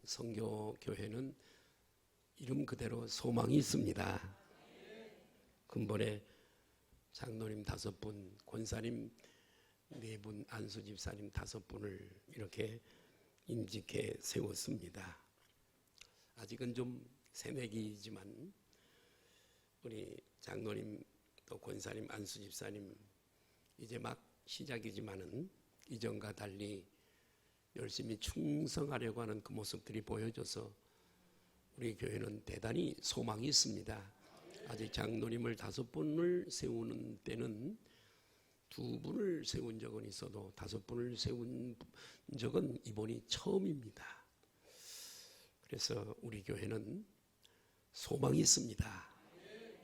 선교교회는 이름 그대로 소망이 있습니다. 근본에 장로님 5분, 권사님 4분, 안수집사님 5분을 이렇게 임직해 세웠습니다. 아직은 좀 새내기이지만 우리 장로님 또 권사님, 안수집사님 이제 막 시작이지만은 이전과 달리 열심히 충성하려고 하는 그 모습들이 보여져서 우리 교회는 대단히 소망이 있습니다. 아직 장로님을 5분을 세우는 때는 2분을 세운 적은 있어도 5분을 세운 적은 이번이 처음입니다. 그래서 우리 교회는 소망이 있습니다.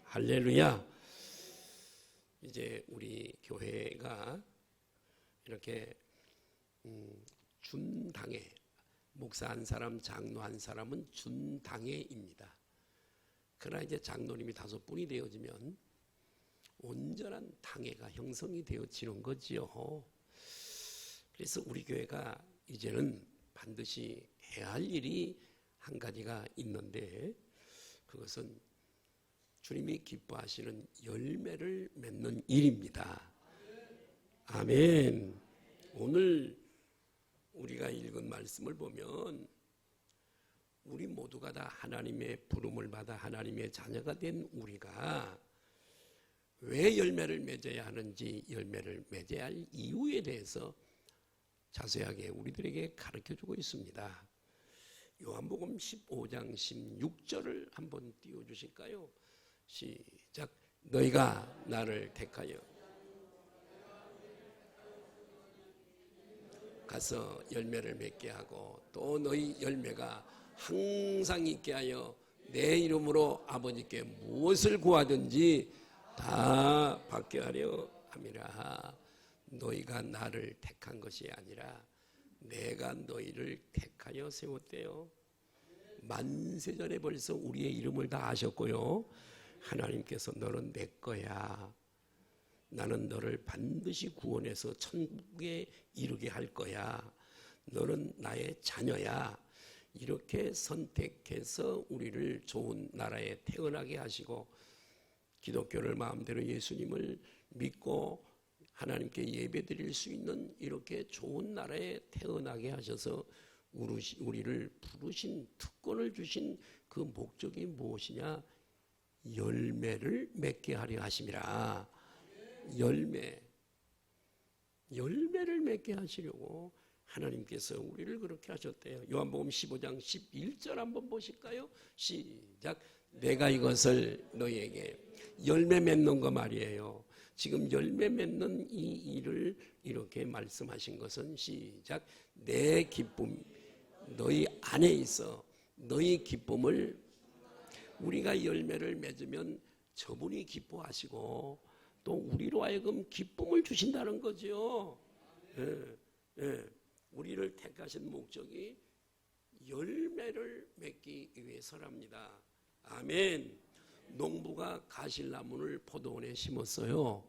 할렐루야. 이제 우리 교회가 이렇게 준당회, 목사 한 사람, 장로 한 사람은 준당회입니다. 그러나 이제 장로님이 5분이 되어지면 온전한 당회가 형성이 되어지는 거지요. 그래서 우리 교회가 이제는 반드시 해야 할 일이 한 가지가 있는데, 그것은 주님이 기뻐하시는 열매를 맺는 일입니다. 아멘. 오늘 우리가 읽은 말씀을 보면 우리 모두가 다 하나님의 부름을 받아 하나님의 자녀가 된 우리가 왜 열매를 맺어야 하는지, 열매를 맺어야 할 이유에 대해서 자세하게 우리들에게 가르쳐주고 있습니다. 요한복음 15장 16절을 한번 띄워주실까요? 시작. 너희가 나를 택하여 가서 열매를 맺게 하고 또 너희 열매가 항상 있게 하여 내 이름으로 아버지께 무엇을 구하든지 다 받게 하려 함이라. 너희가 나를 택한 것이 아니라 내가 너희를 택하여 세웠대요. 만세전에 벌써 우리의 이름을 다 아셨고요. 하나님께서 너는 내 거야. 나는 너를 반드시 구원해서 천국에 이르게 할 거야. 너는 나의 자녀야. 이렇게 선택해서 우리를 좋은 나라에 태어나게 하시고 기독교를 마음대로 예수님을 믿고 하나님께 예배드릴 수 있는 이렇게 좋은 나라에 태어나게 하셔서 우리를 부르신, 특권을 주신 그 목적이 무엇이냐? 열매를 맺게 하려 하심이라. 열매를 맺게 하시려고 하나님께서 우리를 그렇게 하셨대요. 요한복음 15장 11절 한번 보실까요? 시작. 내가 이것을 너희에게 열매 맺는 거 말이에요. 지금 열매 맺는 이 일을 이렇게 말씀하신 것은 시작. 내 기쁨 너희 안에 있어. 너희 기쁨을, 우리가 열매를 맺으면 저분이 기뻐하시고 또 우리로 하여금 기쁨을 주신다는 거죠. 우리를 택하신 목적이 열매를 맺기 위해서랍니다. 아멘. 농부가 가실나무를 포도원에 심었어요.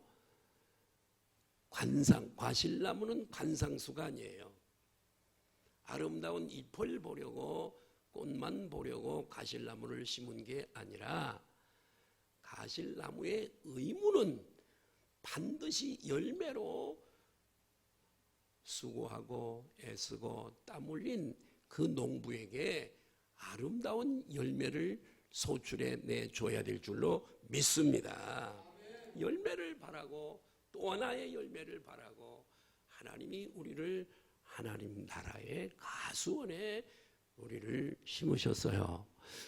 과실나무는 관상수가 아니에요. 아름다운 잎을 보려고, 꽃만 보려고 가실나무를 심은 게 아니라 가실나무의 의무는 반드시 열매로 수고하고 애쓰고 땀 흘린 그 농부에게 아름다운 열매를 소출해 내줘야 될 줄로 믿습니다. 열매를 바라고 또 하나의 열매를 바라고 하나님이 우리를 하나님 나라의 가수원에 우리를 심으셨어요.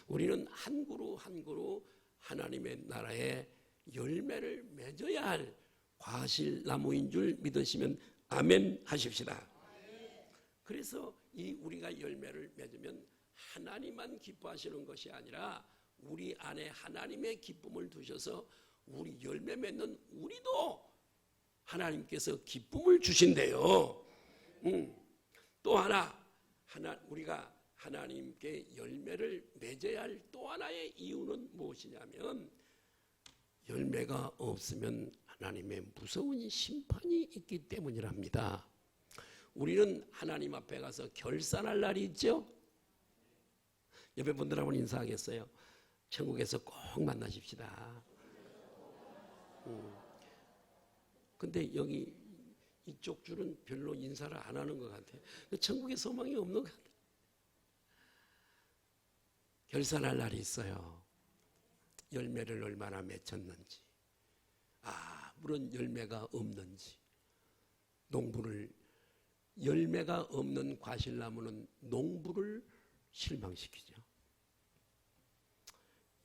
우리는 한 그루 한 그루 하나님의 나라에 열매를 맺어야 할 과실나무인 줄 믿으시면 아멘 하십시다. 그래서 이 우리가 열매를 맺으면 하나님만 기뻐하시는 것이 아니라 우리 안에 하나님의 기쁨을 두셔서 우리 열매 맺는 우리도 하나님께서 기쁨을 주신대요. 또 하나 우리가 하나님께 열매를 맺어야 할 또 하나의 이유는 무엇이냐면 열매가 없으면 하나님의 무서운 심판이 있기 때문이랍니다. 우리는 하나님 앞에 가서 결산할 날이 있죠. 옆에 분들하고 인사하겠어요. 천국에서 꼭 만나십시다. 근데 여기 이쪽 줄은 별로 인사를 안 하는 것 같아요. 천국에 소망이 없는 것 같아요. 결산할 날이 있어요. 열매를 얼마나 맺혔는지, 아무런 열매가 없는지. 농부를, 열매가 없는 과실나무는 농부를 실망시키죠.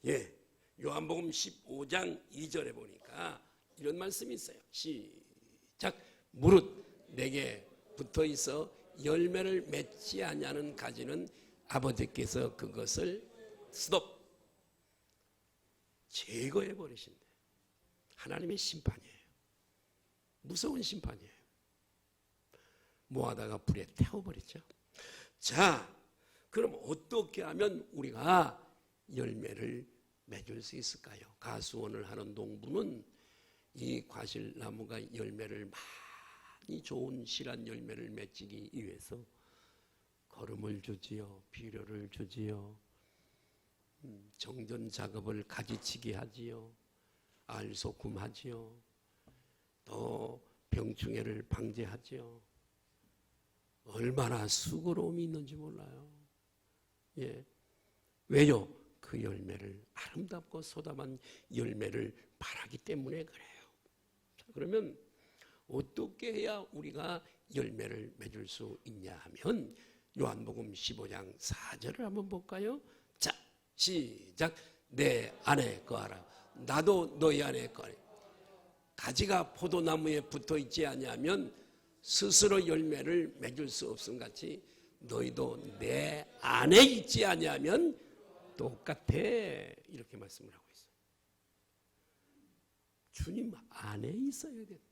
예, 요한복음 15장 2절에 보니까 이런 말씀이 있어요. 시작. 무릇 내게 붙어 있어 열매를 맺지 아니하는 가지는 아버지께서 그것을 스톱, 제거해 버리신대. 하나님의 심판이에요. 무서운 심판이에요. 모아다가 불에 태워버리죠. 자, 그럼 어떻게 하면 우리가 열매를 맺을 수 있을까요? 가수원을 하는 농부는 이 과실나무가 열매를 많이 좋은 실한 열매를 맺기 위해서 거름을 주지요, 비료를 주지요, 정전 작업을 가지치기 하지요, 알소금하지요, 또 병충해를 방제하지요. 얼마나 수고로움이 있는지 몰라요. 예. 왜요? 그 열매를, 아름답고 소담한 열매를 바라기 때문에 그래요. 자, 그러면 어떻게 해야 우리가 열매를 맺을 수 있냐 하면 요한복음 15장 4절을 한번 볼까요? 자, 시작. 내 안에 거하라. 나도 너희 안에 거하라. 가지가 포도나무에 붙어 있지 아니하면 스스로 열매를 맺을 수 없음 같이 너희도 내 안에 있지 아니하면 똑같아. 이렇게 말씀을 하고 있어요. 주님 안에 있어야 된다.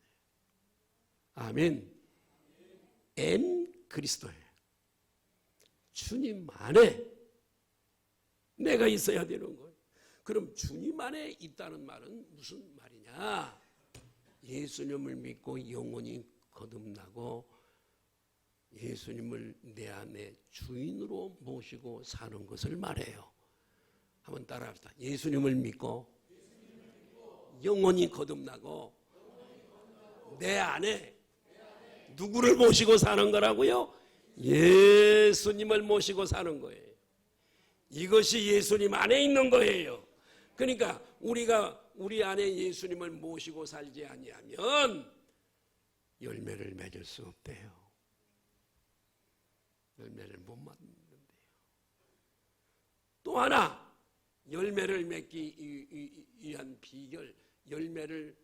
아멘. 엔 그리스도예요. 주님 안에 내가 있어야 되는 거예요. 그럼 주님 안에 있다는 말은 무슨 말이냐? 예수님을 믿고 영원히 거듭나고 예수님을 내 안에 주인으로 모시고 사는 것을 말해요. 한번 따라합시다. 예수님을 믿고 영원히 거듭나고 내 안에 누구를 모시고 사는 거라고요? 예수님을 모시고 사는 거예요. 이것이 예수님 안에 있는 거예요. 그러니까 우리가 우리 안에 예수님을 모시고 살지 아니하면 열매를 맺을 수 없대요. 열매를 못 맺는데요. 또 하나 열매를 맺기 위한 비결, 열매를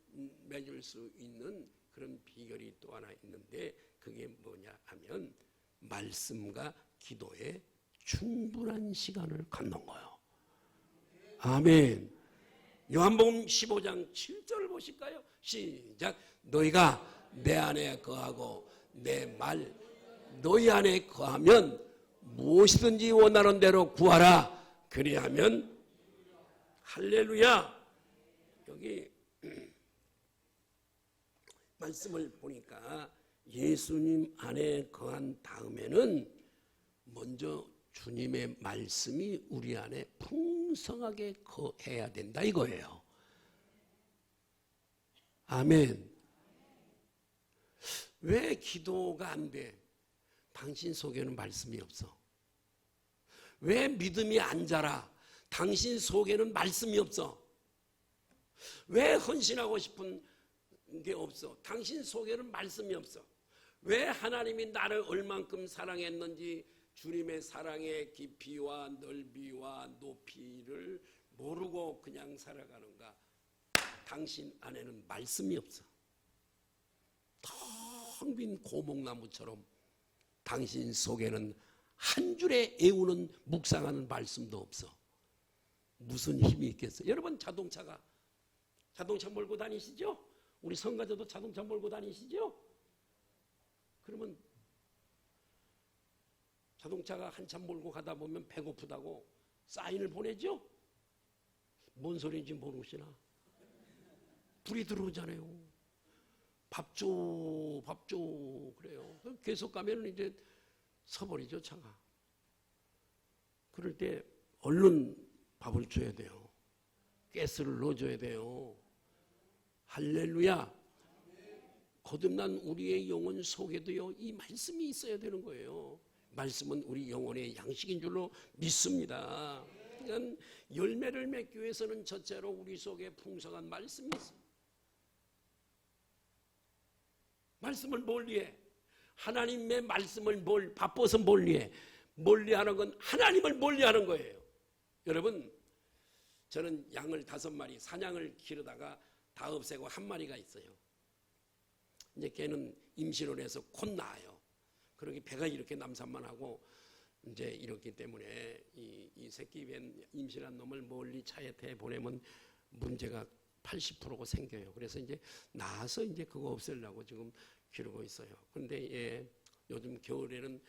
맺을 수 있는 그런 비결이 또 하나 있는데 그게 뭐냐 하면 말씀과 기도에 충분한 시간을 갖는 거예요. 아멘. 요한복음 15장 7절을 보실까요? 시작. 너희가 내 안에 거하고 내 말 너희 안에 거하면 무엇이든지 원하는 대로 구하라. 그리하면 할렐루야. 여기 말씀을 보니까 예수님 안에 거한 다음에는 먼저 주님의 말씀이 우리 안에 풍성하게 거해야 된다 이거예요. 아멘. 왜 기도가 안 돼? 당신 속에는 말씀이 없어. 왜 믿음이 안 자라? 당신 속에는 말씀이 없어. 왜 헌신하고 싶은 게 없어? 당신 속에는 말씀이 없어. 왜 하나님이 나를 얼만큼 사랑했는지 주님의 사랑의 깊이와 넓이와 높이를 모르고 그냥 살아가는가? 당신 안에는 말씀이 없어. 텅 빈 고목나무처럼 당신 속에는 한 줄에 애우는 묵상하는 말씀도 없어. 무슨 힘이 있겠어요? 여러분 자동차 몰고 다니시죠? 우리 성가자도 자동차 몰고 다니시죠? 그러면 자동차가 한참 몰고 가다 보면 배고프다고 사인을 보내죠? 뭔 소리인지 모르시나? 불이 들어오잖아요. 밥 줘 그래요. 계속 가면 이제 서버리죠 차가. 그럴 때 얼른 밥을 줘야 돼요. 가스를 넣어줘야 돼요. 할렐루야. 거듭난 우리의 영혼 속에도요, 이 말씀이 있어야 되는 거예요. 말씀은 우리 영혼의 양식인 줄로 믿습니다. 그러니까 열매를 맺기 위해서는 첫째로 우리 속에 풍성한 말씀이 있어요. 말씀을 뭘 위해? 하나님의 말씀을 바빠서 뭘 위해? 멀리하는 건 하나님을 멀리하는 거예요. 여러분, 저는 양을 5마리, 사냥을 기르다가 다 없애고 한 마리가 있어요. 이제 걔는 임신을 해서 곧 나아요. 그러기 배가 이렇게 남산만 이제 이렇기 때문에 이 새끼 뱀 임신한 놈을 멀리 차에 대 보내면 문제가 80%가 생겨요. 그래서 이제 나와서 이제 그거 없애려고 지금 기르고 있어요. 근데 요즘 겨울에는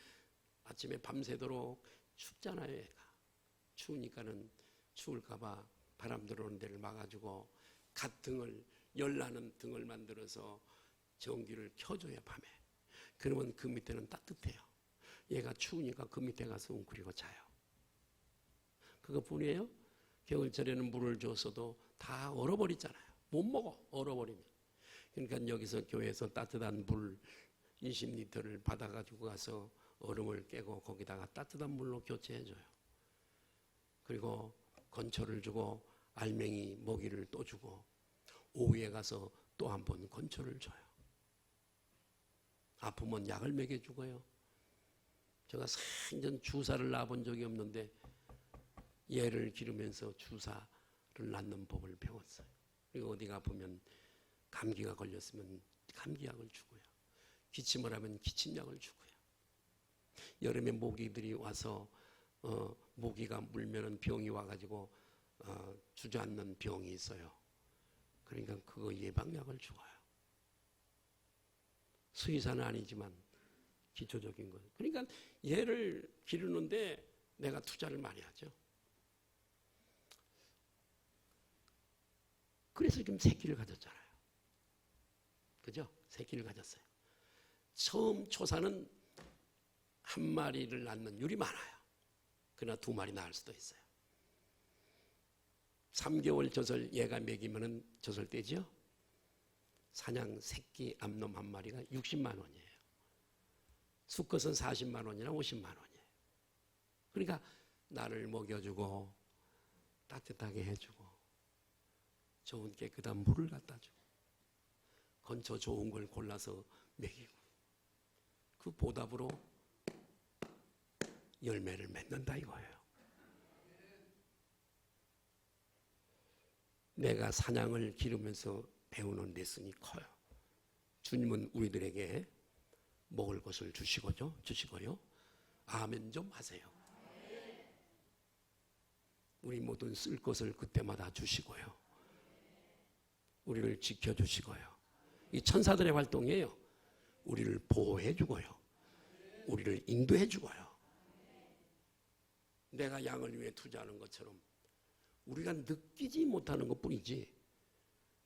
아침에 밤새도록 춥잖아요. 얘가. 추우니까는 추울까봐 바람 들어오는 데를 막아주고 열나는 등을 만들어서 전기를 켜줘야 밤에. 그러면 그 밑에는 따뜻해요. 얘가 추우니까 그 밑에 가서 웅크리고 자요. 그것뿐이에요. 겨울철에는 물을 줬어도 다 얼어버리잖아요. 못 먹어, 얼어버리면. 그러니까 여기서 교회에서 따뜻한 물 20리터를 받아가지고 가서 얼음을 깨고 거기다가 따뜻한 물로 교체해줘요. 그리고 건초를 주고 알맹이 먹이를 또 주고 오후에 가서 또 한 번 건초를 줘요. 아프면 약을 먹여주고요. 제가 생전 주사를 놔본 적이 없는데 얘를 기르면서 주사를 놨는 법을 배웠어요. 그리고 어디가 아프면 감기가 걸렸으면 감기약을 주고요. 기침을 하면 기침약을 주고요. 여름에 모기들이 와서 모기가 물면은 병이 와가지고 주저앉는 병이 있어요. 그러니까 그거 예방약을 주어요. 수의사는 아니지만 기초적인 거. 그러니까 얘를 기르는데 내가 투자를 많이 하죠. 그래서 지금 새끼를 가졌잖아요. 그죠? 새끼를 가졌어요. 처음 초사는 한 마리를 낳는 율이 많아요. 그러나 2마리 낳을 수도 있어요. 3개월 젖을 얘가 먹이면은 젖을 떼죠. 사냥 새끼 암놈 한 마리가 60만 원이에요. 수컷은 40만 원이나 50만 원이에요. 그러니까 나를 먹여주고 따뜻하게 해주고 좋은 깨끗한 물을 갖다 주고 건초 좋은 걸 골라서 먹이고 그 보답으로 열매를 맺는다 이거예요. 내가 사냥을 기르면서 배우는 레슨이 커요. 주님은 우리들에게 먹을 것을 주시고요. 아멘 좀 하세요. 우리 모든 쓸 것을 그때마다 주시고요. 우리를 지켜주시고요. 이 천사들의 활동이에요. 우리를 보호해주고요. 우리를 인도해주고요. 내가 양을 위해 투자하는 것처럼 우리가 느끼지 못하는 것뿐이지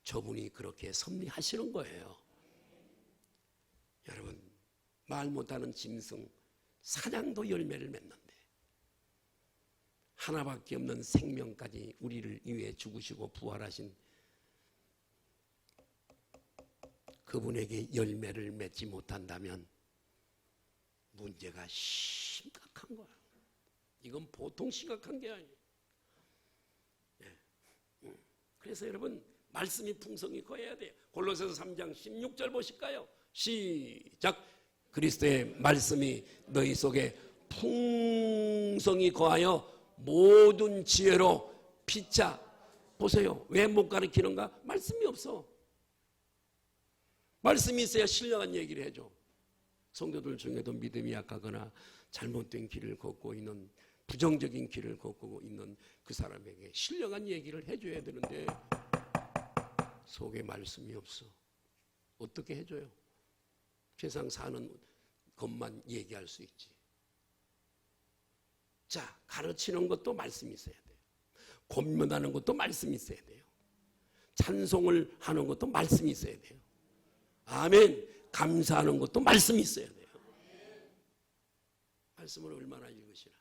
저분이 그렇게 섭리하시는 거예요. 여러분, 말 못하는 짐승 사냥도 열매를 맺는데 하나밖에 없는 생명까지 우리를 위해 죽으시고 부활하신 그분에게 열매를 맺지 못한다면 문제가 심각한 거예요. 이건 보통 심각한 게 아니에요. 그래서 여러분 말씀이 풍성히 거해야 돼요. 골로새서 3장 16절 보실까요? 시작. 그리스도의 말씀이 너희 속에 풍성히 거하여 모든 지혜로 피차. 보세요. 왜 못 가르치는가? 말씀이 없어. 말씀이 있어야 신령한 얘기를 해줘. 성도들 중에도 믿음이 약하거나 잘못된 길을 걷고 있는 부정적인 길을 걷고 있는 그 사람에게 신령한 얘기를 해줘야 되는데 속에 말씀이 없어. 어떻게 해줘요? 세상 사는 것만 얘기할 수 있지. 자, 가르치는 것도 말씀이 있어야 돼요. 권면하는 것도 말씀이 있어야 돼요. 찬송을 하는 것도 말씀이 있어야 돼요. 아멘. 감사하는 것도 말씀이 있어야 돼요. 말씀을 얼마나 읽으시나.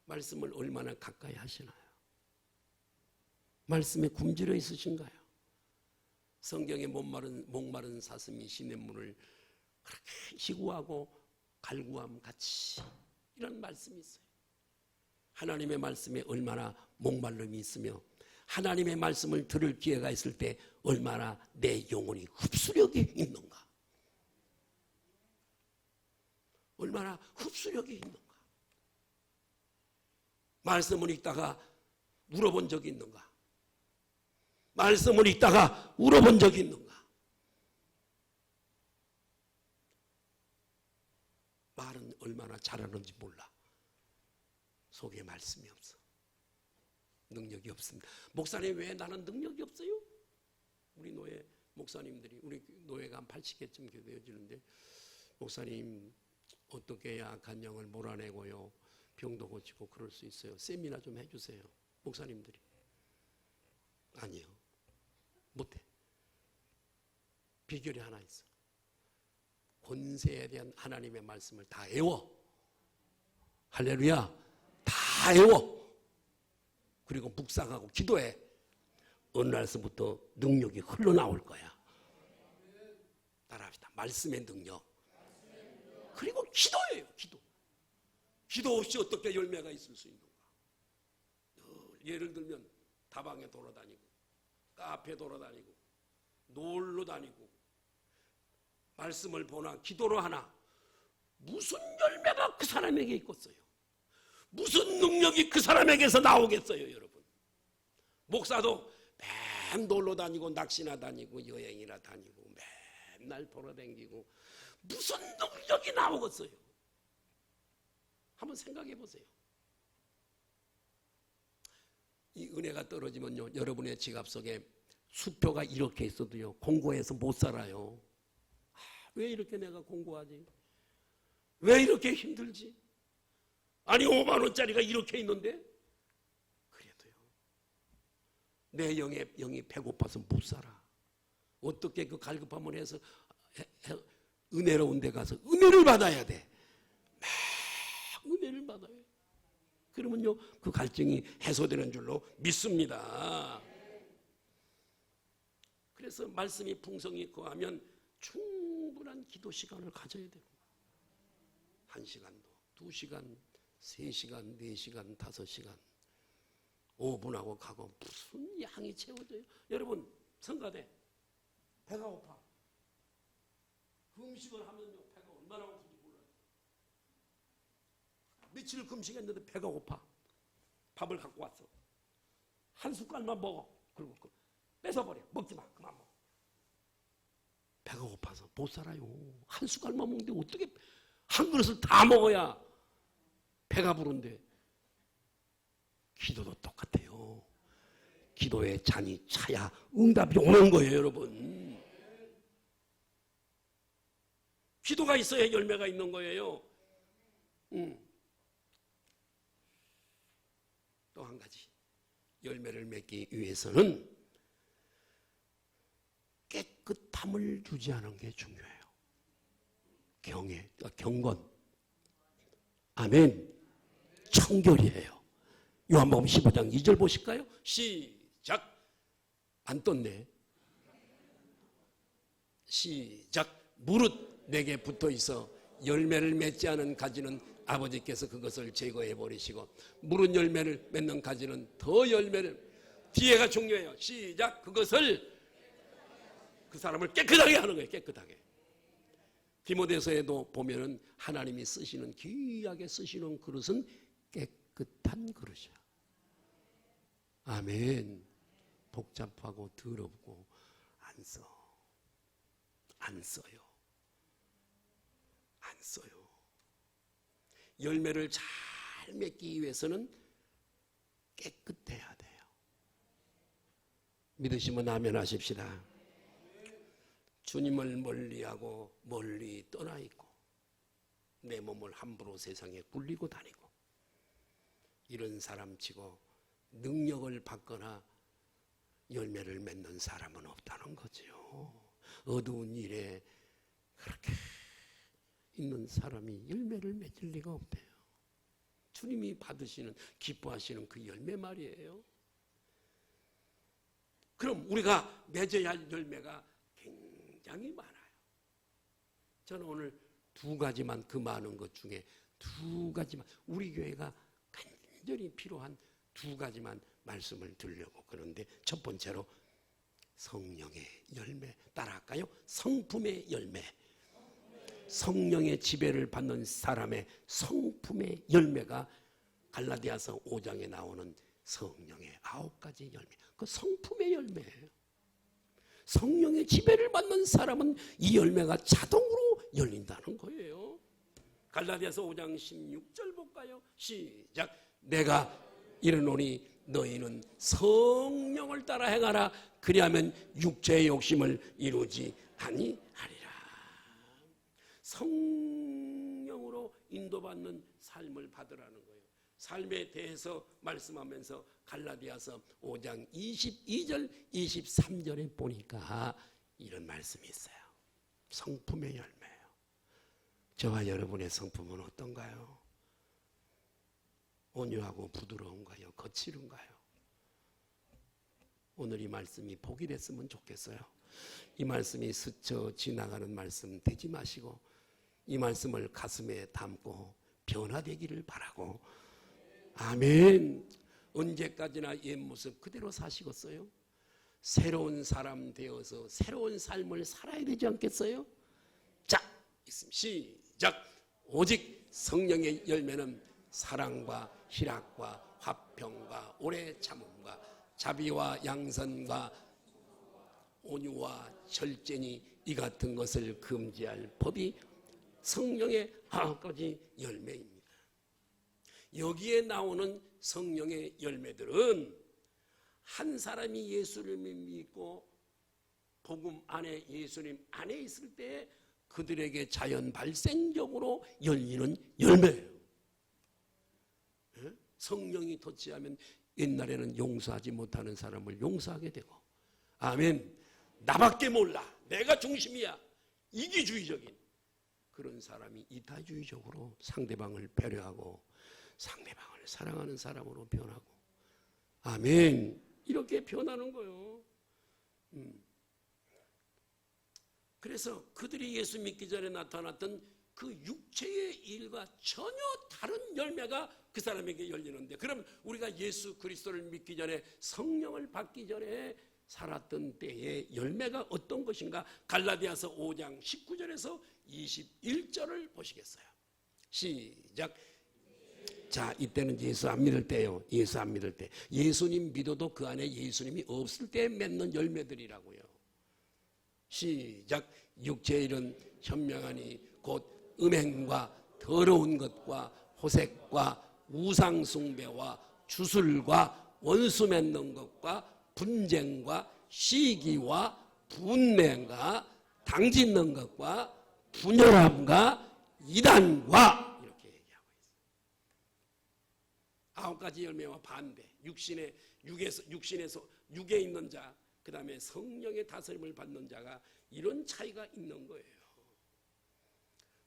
말씀을 얼마나 가까이 하시나요? 말씀에 굶주려 있으신가요? 성경에 목마른 사슴이 시냇물을 그렇게 희구하고 갈구함 같이, 이런 말씀이 있어요. 하나님의 말씀에 얼마나 목마름이 있으며 하나님의 말씀을 들을 기회가 있을 때 얼마나 내 영혼이 흡수력이 있는가, 얼마나 흡수력이 있는가. 말씀을 읽다가 울어본 적이 있는가? 말씀을 읽다가 울어본 적이 있는가? 말은 얼마나 잘하는지 몰라. 속에 말씀이 없어. 능력이 없습니다. 목사님, 왜 나는 능력이 없어요? 우리 노예 목사님들이, 우리 노예가 한 80개쯤 교대해지는데, 목사님 어떻게 해야 악한 영을 몰아내고요, 병도 고치고 그럴 수 있어요? 세미나 좀 해주세요. 목사님들이. 아니요, 못해. 비결이 하나 있어. 권세에 대한 하나님의 말씀을 다 외워. 할렐루야. 다 외워. 그리고 묵상하고 기도해. 어느 날서부터 능력이 흘러나올 거야. 따라합시다. 말씀의 능력. 그리고 기도예요. 기도 없이 어떻게 열매가 있을 수 있는가? 예를 들면 다방에 돌아다니고, 카페 돌아다니고, 놀러 다니고, 말씀을 보나 기도를 하나, 무슨 열매가 그 사람에게 있겠어요? 무슨 능력이 그 사람에게서 나오겠어요, 여러분? 목사도 맨 놀러 다니고 낚시나 다니고 여행이나 다니고 맨날 돌아다니고 무슨 능력이 나오겠어요? 한번 생각해 보세요. 이 은혜가 떨어지면요, 여러분의 지갑 속에 수표가 이렇게 있어도요, 공고해서 못 살아요. 왜 이렇게 내가 공고하지? 왜 이렇게 힘들지? 아니 5만 원짜리가 이렇게 있는데? 그래도요, 내 영이 배고파서 못 살아. 어떻게 그 갈급함을 해서 은혜로운 데 가서 은혜를 받아야 돼. 막 은혜를 받아야 돼. 그러면요, 그 갈증이 해소되는 줄로 믿습니다. 그래서 말씀이 풍성히 거하면 충분한 기도 시간을 가져야 돼요. 1시간도, 2시간, 3시간, 4시간, 5시간, 5분하고 가고 무슨 양이 채워져요? 여러분, 성가대 배가 고파. 금식을 하면요, 배가 얼마나 고픈지 몰라요. 며칠 금식했는데 배가 고파. 밥을 갖고 왔어. 한 숟갈만 먹어. 그리고 뺏어버려. 먹지 마. 그만 먹어. 배가 고파서 못 살아요. 한 숟갈만 먹는데 어떻게 한 그릇을 다 먹어야 배가 부른데. 기도도 똑같아요. 기도의 잔이 차야 응답이 오는 거예요, 여러분. 기도가 있어야 열매가 있는 거예요. 또 한 가지, 열매를 맺기 위해서는 깨끗함을 유지하는 게 중요해요. 경건. 아멘. 청결이에요. 요한복음 15장 2절 보실까요? 시작. 안 떴네. 시작. 무릇 내게 붙어 있어 열매를 맺지 않은 가지는 아버지께서 그것을 제거해 버리시고, 무릇 열매를 맺는 가지는 더 열매를. 뒤에가 중요해요. 시작. 그것을, 그 사람을 깨끗하게 하는 거예요. 깨끗하게. 디모데서에도 보면은 하나님이 쓰시는, 귀하게 쓰시는 그릇은 깨끗한 그릇이야. 아멘. 복잡하고 더럽고 안 써요. 안 써요. 열매를 잘 맺기 위해서는 깨끗해야 돼요. 믿으시면 아멘 하십시다. 주님을 멀리하고 멀리 떠나 있고 내 몸을 함부로 세상에 굴리고 다니고, 이런 사람치고 능력을 받거나 열매를 맺는 사람은 없다는 거죠. 어두운 일에 그렇게 있는 사람이 열매를 맺을 리가 없대요. 주님이 받으시는, 기뻐하시는 그 열매 말이에요. 그럼 우리가 맺어야 할 열매가 굉장히 많아요. 저는 오늘 두 가지만, 그 많은 것 중에 두 가지만, 우리 교회가 간절히 필요한 두 가지만 말씀을 드리려고 그러는데, 첫 번째로 성령의 열매, 따라할까요? 성품의 열매. 성령의 지배를 받는 사람의 성품의 열매가 갈라디아서 5장에 나오는 성령의 9가지 열매, 그 성품의 열매예요. 성령의 지배를 받는 사람은 이 열매가 자동으로 열린다는 거예요. 갈라디아서 5장 16절 볼까요? 시작. 내가 이르노니 너희는 성령을 따라 행하라. 그리하면 육체의 욕심을 이루지 아니하리라. 성령으로 인도받는 삶을 받으라는 거예요. 삶에 대해서 말씀하면서 갈라디아서 5장 22절 23절에 보니까 이런 말씀이 있어요. 성품의 열매예요. 저와 여러분의 성품은 어떤가요? 온유하고 부드러운가요? 거칠은가요? 오늘 이 말씀이 복이 됐으면 좋겠어요. 이 말씀이 스쳐 지나가는 말씀 되지 마시고 이 말씀을 가슴에 담고 변화되기를 바라고. 아멘. 언제까지나 옛 모습 그대로 사시겠어요? 새로운 사람 되어서 새로운 삶을 살아야 되지 않겠어요? 자, 시작. 오직 성령의 열매는 사랑과 희락과 화평과 오래 참음과 자비와 양선과 온유와 절제니 이 같은 것을 금지할 법이 성령의 9가지 열매입니다. 여기에 나오는 성령의 열매들은 한 사람이 예수님을 믿고 복음 안에, 예수님 안에 있을 때 그들에게 자연 발생적으로 열리는 열매예요. 성령이 터치하면 옛날에는 용서하지 못하는 사람을 용서하게 되고, 아멘. 나밖에 몰라, 내가 중심이야, 이기주의적인 그런 사람이 이타주의적으로 상대방을 배려하고 상대방을 사랑하는 사람으로 변하고, 아멘. 이렇게 변하는 거예요. 그래서 그들이 예수 믿기 전에 나타났던 그 육체의 일과 전혀 다른 열매가 그 사람에게 열리는데, 그럼 우리가 예수 그리스도를 믿기 전에, 성령을 받기 전에 살았던 때의 열매가 어떤 것인가? 갈라디아서 5장 19절에서 21절을 보시겠어요? 시작. 자, 이때는 예수 안 믿을 때요. 예수 안 믿을 때, 예수님 믿어도 그 안에 예수님이 없을 때 맺는 열매들이라고요. 시작. 육체의 일은 현명하니 곧 음행과 더러운 것과 호색과 우상숭배와 주술과 원수 맺는 것과 분쟁과 시기와 분맹과 당짓는 것과 분열함과 이단과 이렇게 얘기하고 있어요. 9가지 열매와 반대. 육에 있는 자, 그 다음에 성령의 다스림을 받는 자가 이런 차이가 있는 거예요.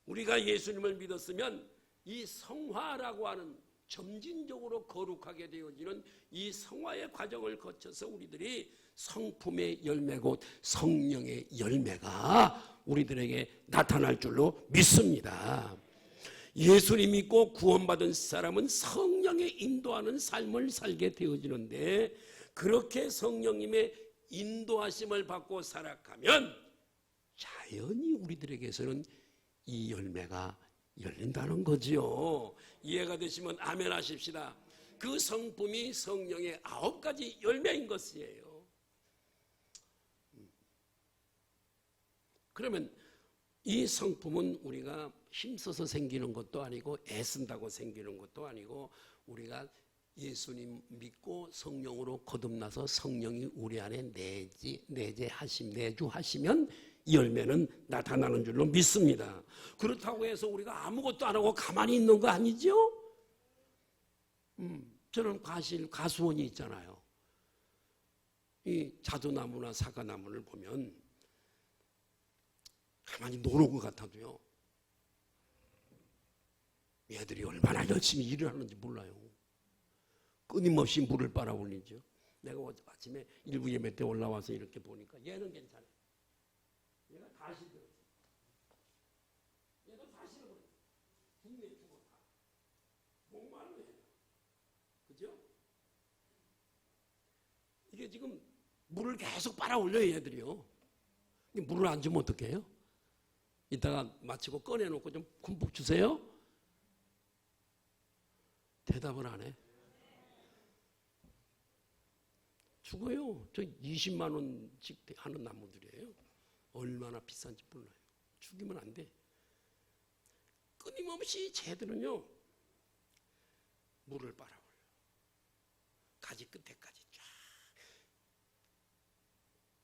우리가 예수님을 믿었으면 이 성화라고 하는 점진적으로 거룩하게 되어지는 이 성화의 과정을 거쳐서 우리들이 성품의 열매 곧 성령의 열매가 우리들에게 나타날 줄로 믿습니다. 예수님 믿고 구원받은 사람은 성령의 인도하는 삶을 살게 되어지는데, 그렇게 성령님의 인도하심을 받고 살아가면 자연히 우리들에게서는 이 열매가 열린다는 거지요. 이해가 되시면 아멘 하십시다. 그 성품이 성령의 9가지 열매인 것이에요. 그러면 이 성품은 우리가 힘써서 생기는 것도 아니고 애쓴다고 생기는 것도 아니고, 우리가 예수님 믿고 성령으로 거듭나서 성령이 우리 안에 내주하시면 이 열매는 나타나는 줄로 믿습니다. 그렇다고 해서 우리가 아무것도 안 하고 가만히 있는 거 아니죠? 저는 가수원이 있잖아요. 이 자두나무나 사과나무를 보면 가만히 노는 것 같아도요, 얘들이 얼마나 열심히 일을 하는지 몰라요. 끊임없이 물을 빨아 올리죠. 내가 아침에 일부 예배 때 올라와서 이렇게 보니까 얘는 괜찮아. 얘가 가시 들었어. 얘도 가시를 버렸어. 죽네 죽어 다. 목마른 애. 그죠? 이게 지금 물을 계속 빨아 올려요 얘들이요. 물을 안 주면 어떡해요? 이따가 마치고 꺼내놓고 좀 듬뿍 주세요. 대답을 안 해. 죽어요. 저 20만 원씩 하는 나무들이에요. 얼마나 비싼지 몰라요. 죽이면 안 돼. 끊임없이 쟤들은요 물을 빨아올려. 가지 끝에까지 쫙.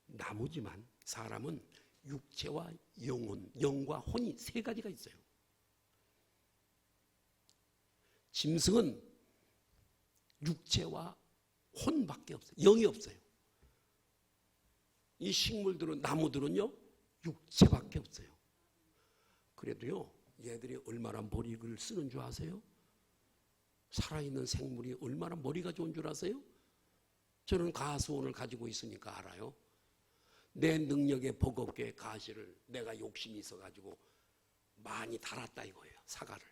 나무지만 사람은 육체와 영혼, 영과 혼이 세 가지가 있어요. 짐승은 육체와 혼밖에 없어요. 영이 없어요. 이 식물들은, 나무들은요 육체밖에 없어요. 그래도요 얘들이 얼마나 머리를 쓰는 줄 아세요? 살아있는 생물이 얼마나 머리가 좋은 줄 아세요? 저는 가수원을 가지고 있으니까 알아요. 내 능력에 버겁게 가시를 내가 욕심이 있어가지고 많이 달았다 이거예요. 사과를.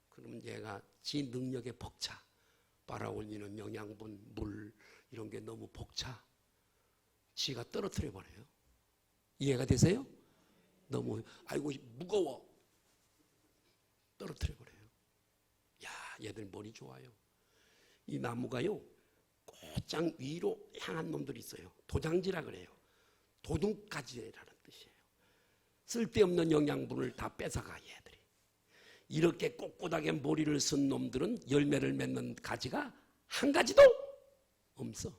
그러면 얘가 지 능력에 벅차. 빨아올리는 영양분, 물 이런 게 너무 벅차. 지가 떨어뜨려 버려요. 이해가 되세요? 너무 아이고 무거워. 떨어뜨려 버려요. 야, 얘들 머리 좋아요. 이 나무가요 곧장 위로 향한 놈들이 있어요. 도장지라 그래요. 도둑가지라는 뜻이에요. 쓸데없는 영양분을 다 뺏어가 얘들이. 이렇게 꼿꼿하게 머리를 쓴 놈들은 열매를 맺는 가지가 한 가지도 없어.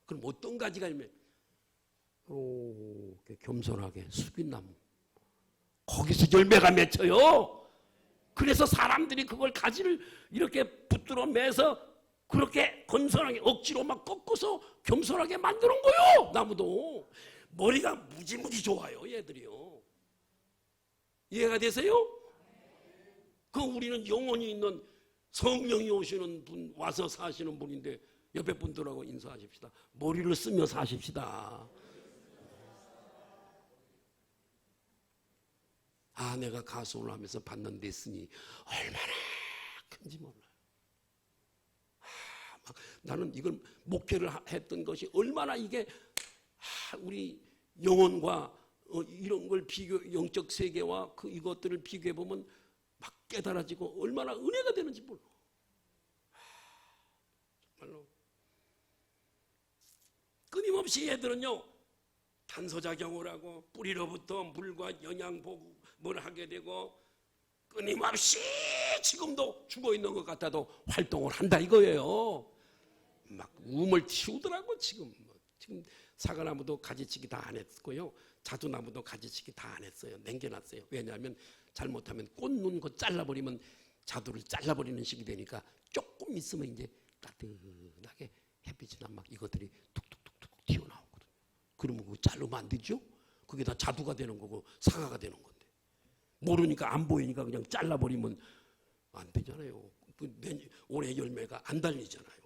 그럼 어떤 가지가 열매? 겸손하게 숙인 나무. 거기서 열매가 맺혀요. 그래서 사람들이 그걸 가지를 이렇게 붙들어 매서 그렇게 건선하게 억지로 막 꺾어서 겸손하게 만드는 거요. 나무도 머리가 무지무지 좋아요 얘들이요. 이해가 되세요? 그 우리는 영혼이 있는 성령이 오시는 분, 와서 사시는 분인데 옆에 분들하고 인사하십시다. 머리를 쓰며 사십시다. 아, 내가 가수를 하면서 받는 데쓰니 얼마나 큰지 몰라요. 나는 이걸 목회를 했던 것이 얼마나 이게 우리 영혼과 이런 걸 비교, 영적 세계와 그 이것들을 비교해 보면 막 깨달아지고 얼마나 은혜가 되는지 몰라. 정말로 끊임없이 얘들은요 탄소작용을 하고 뿌리로부터 물과 영양복을 하게 되고 끊임없이 지금도 죽어있는 것 같아도 활동을 한다 이거예요. 막 움을 틔우더라고. 지금 사과나무도 가지치기 다 안 했고요, 자두나무도 가지치기 다 안 했어요. 남겨놨어요. 왜냐하면 잘못하면 꽂는 거 잘라버리면 자두를 잘라버리는 식이 되니까 조금 있으면 이제 따뜻하게 햇빛이나 막 이것들이 툭툭툭툭 튀어나오거든요. 그러면 그거 자르면 안 되죠? 그게 다 자두가 되는 거고 사과가 되는 건데 모르니까 안 보이니까 그냥 잘라버리면 안 되잖아요. 올해 열매가 안 달리잖아요.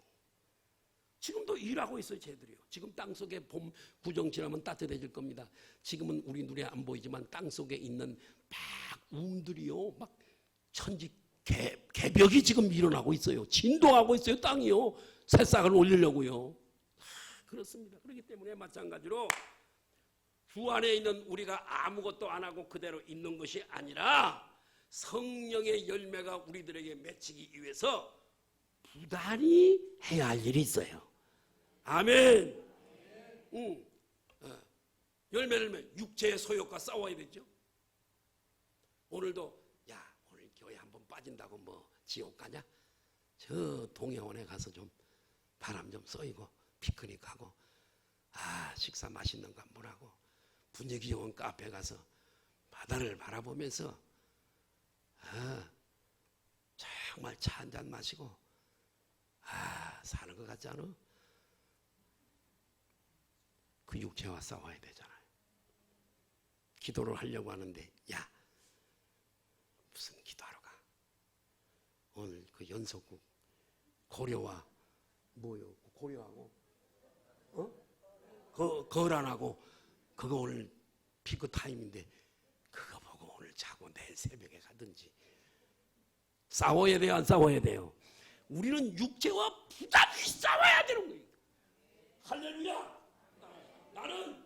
지금도 일하고 있어요 쟤들이요. 지금 땅속에 봄 구정 지나면 따뜻해질 겁니다. 지금은 우리 눈에 안 보이지만 땅속에 있는 막 움들이요 막 천지 개벽이 지금 일어나고 있어요. 진동하고 있어요. 땅이요 새싹을 올리려고요. 그렇습니다. 그렇기 때문에 마찬가지로 주 안에 있는 우리가 아무것도 안 하고 그대로 있는 것이 아니라 성령의 열매가 우리들에게 맺히기 위해서 부단히 해야 할 일이 있어요. 아멘. 열매를 맺 육체의 소욕과 싸워야 되죠. 오늘도 야 오늘 교회 한번 빠진다고 뭐 지옥 가냐? 저 동해원에 가서 좀 바람 좀 쏘이고 피크닉하고 식사 맛있는 거 한번 하고 분위기 좋은 카페 가서 바다를 바라보면서 정말 차 한잔 마시고 사는 것 같지 않아? 그 육체와 싸워야 되잖아요. 기도를 하려고 하는데 야 무슨 기도하러 가? 그 연속극 고려와 뭐요? 고려하고 거란하고 그거 오늘 피크 타임인데 그거 보고 오늘 자고 내일 새벽에 가든지 싸워야 돼요, 안 싸워야 돼요? 우리는 육체와 부단히 싸워야 되는 거예요. 할렐루야! 나는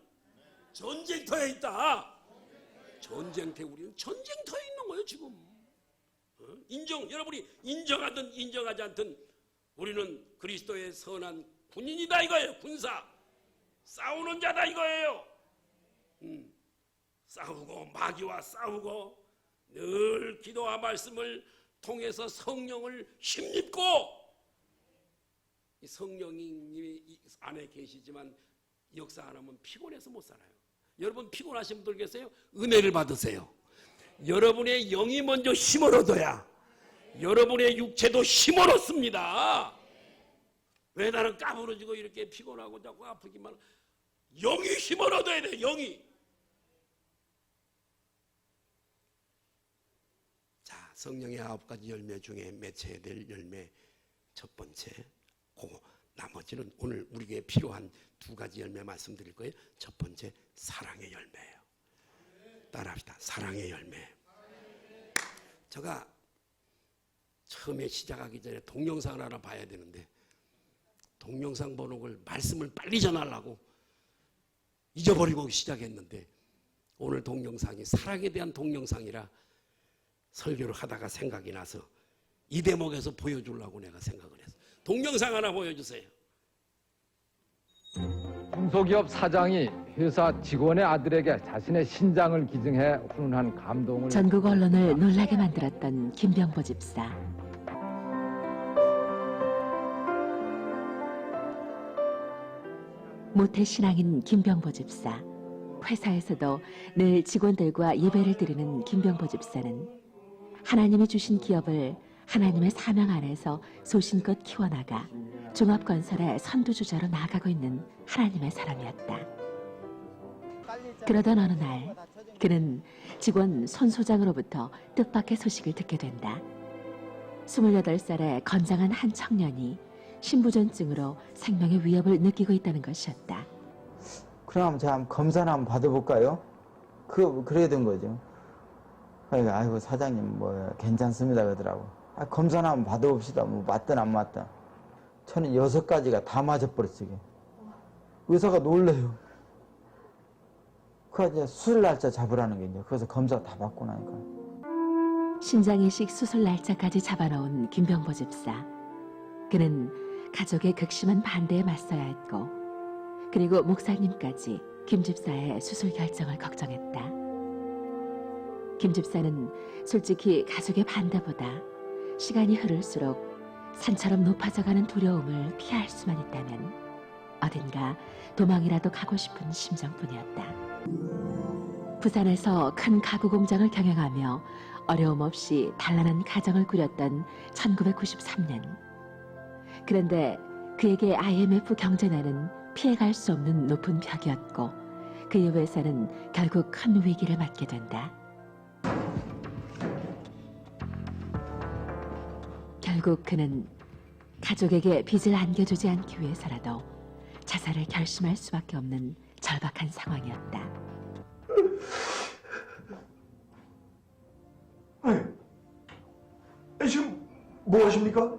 전쟁터에 있다. 전쟁터에 우리는 전쟁터에 있는 거예요 지금. 여러분이 인정하든 인정하지 않든 우리는 그리스도의 선한 군인이다 이거예요. 군사 싸우는 자다 이거예요. 싸우고 마귀와 싸우고 늘 기도와 말씀을 통해서 성령을 힘입고 성령이 안에 계시지만 역사 안 하면 피곤해서 못 살아요. 여러분 피곤하신 분들 계세요? 은혜를 받으세요. 여러분의 영이 먼저 힘을 얻어야 여러분의 육체도 힘을 얻습니다. 왜 나는 까부러지고 이렇게 피곤하고 자꾸 아프기만 하고 영이 힘을 얻어야 돼. 영이. 자, 성령의 9가지 열매 중에 맺혀야 될 열매 첫 번째, 그거 나머지는 오늘 우리에게 필요한 2가지 열매 말씀드릴 거예요. 첫 번째 사랑의 열매예요. 따라합시다. 사랑의 열매. 제가 처음에 시작하기 전에 동영상을 하나 봐야 되는데 동영상 보는 걸 말씀을 빨리 전하려고 잊어버리고 시작했는데 오늘 동영상이 사랑에 대한 동영상이라 설교를 하다가 생각이 나서 이 대목에서 보여주려고 내가 생각을 했어. 동영상 하나 보여주세요. 중소기업 사장이 회사 직원의 아들에게 자신의 신장을 기증해 훈훈한 감동을 전국 언론을 놀라게 만들었던 김병보 집사. 모태신앙인 김병보 집사. 회사에서도 늘 직원들과 예배를 드리는 김병보 집사는 하나님이 주신 기업을 하나님의 사명 안에서 소신껏 키워나가 종합건설의 선두주자로 나아가고 있는 하나님의 사람이었다. 그러던 어느 날 그는 직원 손 소장으로부터 뜻밖의 소식을 듣게 된다. 28살의 건장한 한 청년이 신부전증으로 생명의 위협을 느끼고 있다는 것이었다. 그럼 제가 한번 검사나 한번 받아볼까요? 그래야 된 거죠. 그러니까 아이고 사장님 뭐 괜찮습니다 그러더라고. 검사나 한번 받아봅시다. 뭐 맞든 안 맞든. 저는 6가지가 다 맞아버렸어요. 의사가 놀래요. 그래서 수술 날짜 잡으라는 게 이제 그래서 검사 다 받고 나니까. 신장이식 수술 날짜까지 잡아놓은 김병보 집사. 그는 가족의 극심한 반대에 맞서야 했고 그리고 목사님까지 김 집사의 수술 결정을 걱정했다. 김 집사는 솔직히 가족의 반대보다 시간이 흐를수록 산처럼 높아져가는 두려움을 피할 수만 있다면 어딘가 도망이라도 가고 싶은 심정뿐이었다. 부산에서 큰 가구 공장을 경영하며 어려움 없이 단란한 가정을 꾸렸던 1993년. 그런데 그에게 IMF 경제난은 피해갈 수 없는 높은 벽이었고 그의 회사는 결국 큰 위기를 맞게 된다. 결국 그는 가족에게 빚을 안겨주지 않기 위해서라도 자살을 결심할 수밖에 없는 절박한 상황이었다. 지금 뭐 하십니까?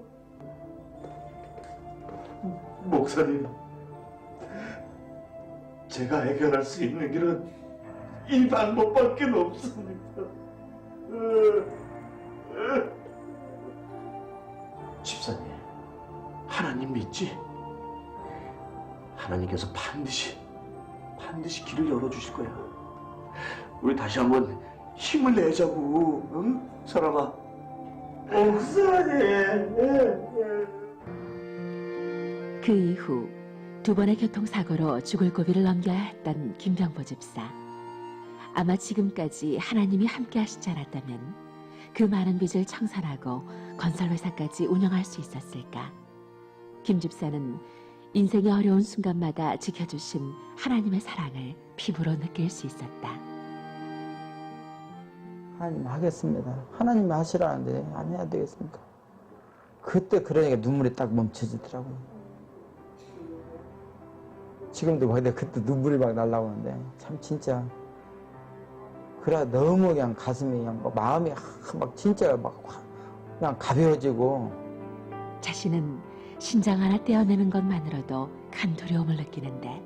목사님, 제가 해결할 수 있는 길은 이 방법밖에 없습니다. 집사님, 하나님 믿지? 하나님께서 반드시 길을 열어주실 거야. 우리 다시 한번 힘을 내자고, 응? 사람아. 목사님. 그 이후 2번의 교통사고로 죽을 고비를 넘겨야 했던 김병보 집사. 아마 지금까지 하나님이 함께 하시지 않았다면 그 많은 빚을 청산하고 건설회사까지 운영할 수 있었을까? 김 집사는 인생의 어려운 순간마다 지켜주신 하나님의 사랑을 피부로 느낄 수 있었다. 하나님 하겠습니다. 하나님이 하시라는데 안 해야 되겠습니까? 그때 그러니까 눈물이 딱 멈춰지더라고요. 지금도 거기다 그때 눈물이 막 날라오는데 참 진짜 그래 너무 그냥 가슴이 그냥 막 마음이 막 진짜 막 그냥 가벼워지고 자신은 신장 하나 떼어내는 것만으로도 큰 두려움을 느끼는데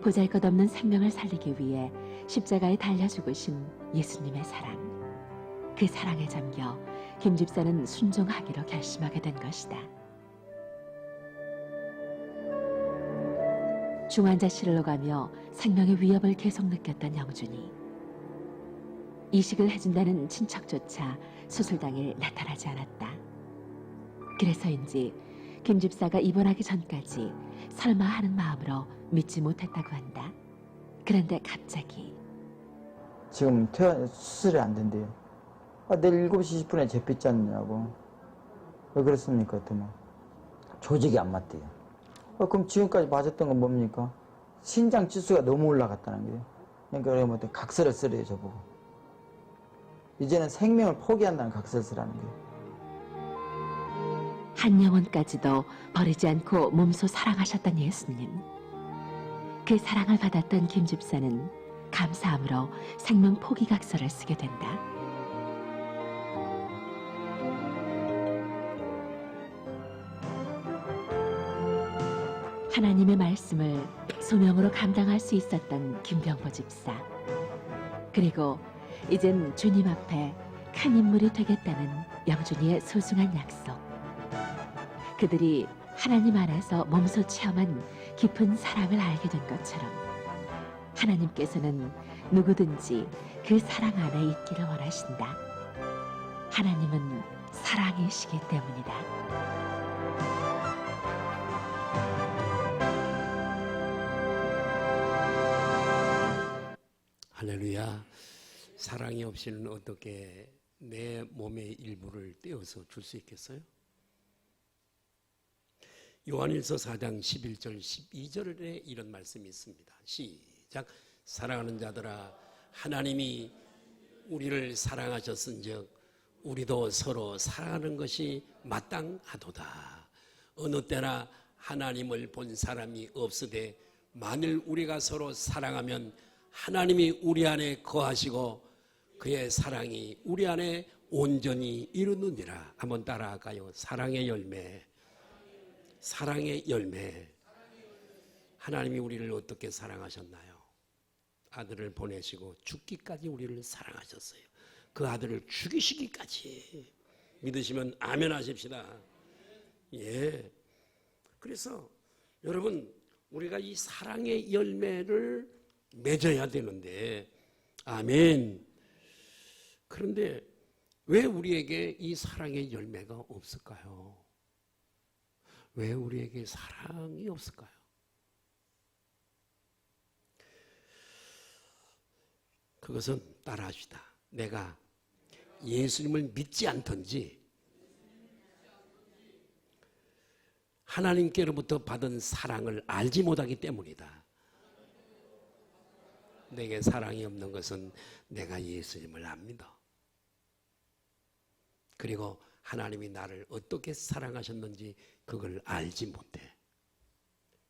보잘것없는 생명을 살리기 위해 십자가에 달려 죽으신 예수님의 사랑. 그 사랑에 잠겨 김 집사는 순종하기로 결심하게 된 것이다. 중환자실을 오가며 생명의 위협을 계속 느꼈던 영준이. 이식을 해준다는 친척조차 수술당일 나타나지 않았다. 그래서인지 김 집사가 입원하기 전까지 설마 하는 마음으로 믿지 못했다고 한다. 그런데 갑자기 지금 수술이 안 된대요. 내일 7시 20분에 재pis지 않느냐고. 왜 그렇습니까? 또 막 조직이 안 맞대요. 그럼 지금까지 맞았던 건 뭡니까? 신장 지수가 너무 올라갔다는 거예요. 그러니까 뭐 각서를 쓰래요, 저보고. 이제는 생명을 포기한다는 각서를 쓰라는 거예요. 한 영혼까지도 버리지 않고 몸소 사랑하셨던 예수님. 그 사랑을 받았던 김 집사는 감사함으로 생명 포기 각서를 쓰게 된다. 하나님의 말씀을 소명으로 감당할 수 있었던 김병보 집사. 그리고 이젠 주님 앞에 큰 인물이 되겠다는 영준이의 소중한 약속. 그들이 하나님 안에서 몸소 체험한 깊은 사랑을 알게 된 것처럼 하나님께서는 누구든지 그 사랑 안에 있기를 원하신다. 하나님은 사랑이시기 때문이다. 할렐루야. 사랑이 없이는 어떻게 내 몸의 일부를 떼어서 줄 수 있겠어요? 요한일서 4장 11절 12절에 이런 말씀이 있습니다. 시작. 사랑하는 자들아, 하나님이 우리를 사랑하셨은즉 우리도 서로 사랑하는 것이 마땅하도다. 어느 때나 하나님을 본 사람이 없으되 만일 우리가 서로 사랑하면 하나님이 우리 안에 거하시고 그의 사랑이 우리 안에 온전히 이루느니라. 한번 따라할까요? 사랑의 열매. 사랑의 열매. 하나님이 우리를 어떻게 사랑하셨나요? 아들을 보내시고 죽기까지 우리를 사랑하셨어요. 그 아들을 죽이시기까지. 믿으시면 아멘 하십시다. 예. 그래서 여러분, 우리가 이 사랑의 열매를 맺어야 되는데, 아멘. 그런데 왜 우리에게 이 사랑의 열매가 없을까요? 왜 우리에게 사랑이 없을까요? 그것은 따라합시다. 내가 예수님을 믿지 않던지 하나님께로부터 받은 사랑을 알지 못하기 때문이다. 내게 사랑이 없는 것은 내가 예수님을 안 믿어. 그리고 하나님이 나를 어떻게 사랑하셨는지 그걸 알지 못해.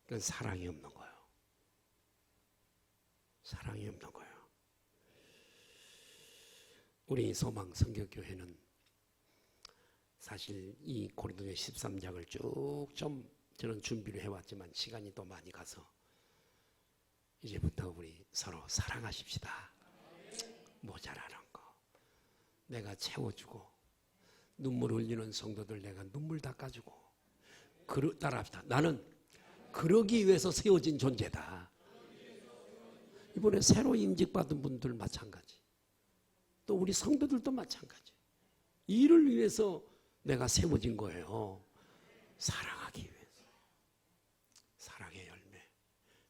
그건 사랑이 없는 거예요. 사랑이 없는 거예요. 우리 소망 성결교회는 사실 이 고린도서 13장을 쭉 좀 저는 준비를 해왔지만 시간이 또 많이 가서 이제부터 우리 서로 사랑하십시다. 모자라는 거 내가 채워주고, 눈물 흘리는 성도들 내가 눈물 닦아주고, 따라합시다. 나는 그러기 위해서 세워진 존재다. 이번에 새로 임직받은 분들 마찬가지, 또 우리 성도들도 마찬가지. 이를 위해서 내가 세워진 거예요. 사랑하기 위해서. 사랑의 열매.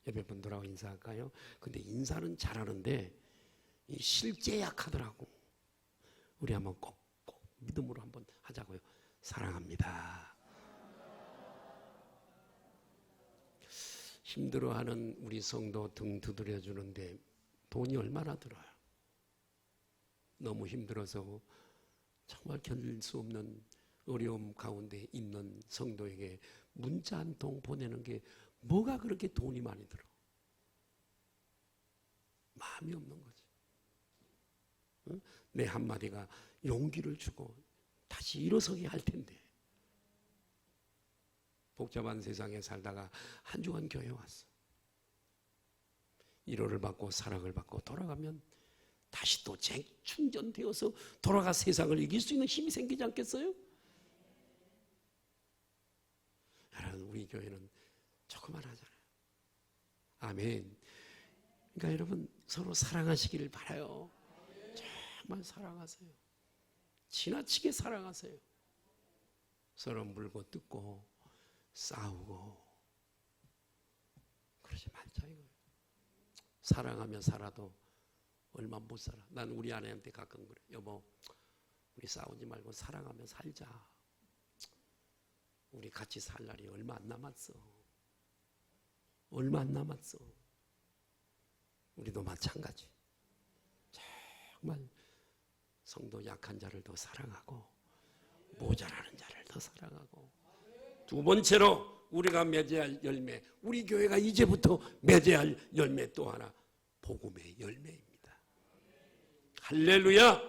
옆에 분들하고 인사할까요? 근데 인사는 잘하는데 이 실제 약하더라고. 우리 한번 꼭 믿음으로 한번 하자고요. 사랑합니다. 힘들어하는 우리 성도 등 두드려 주는데 돈이 얼마나 들어요? 너무 힘들어서 정말 견딜 수 없는 어려움 가운데 있는 성도에게 문자 한 통 보내는 게 뭐가 그렇게 돈이 많이 들어? 마음이 없는 거지. 응? 내 한마디가 용기를 주고 다시 일어서게 할 텐데. 복잡한 세상에 살다가 한 주간 교회 왔어. 위로를 받고 사랑을 받고 돌아가면 다시 또 재충전되어서 돌아가 세상을 이길 수 있는 힘이 생기지 않겠어요? 여러분, 우리 교회는 조그만하잖아요. 아멘. 그러니까 여러분, 서로 사랑하시기를 바라요. 정말 사랑하세요. 지나치게 사랑하세요. 서로 물고 뜯고 싸우고 그러지 말자 이거예요. 사랑하며 살아도 얼마 못 살아. 난 우리 아내한테 가끔 그래. 여보, 우리 싸우지 말고 사랑하며 살자. 우리 같이 살 날이 얼마 안 남았어. 얼마 안 남았어. 우리도 마찬가지. 정말 성도 약한 자를 더 사랑하고 모자라는 자를 더 사랑하고, 두 번째로 우리가 맺어야 할 열매, 우리 교회가 이제부터 맺어야 할 열매 또 하나, 복음의 열매입니다. 할렐루야.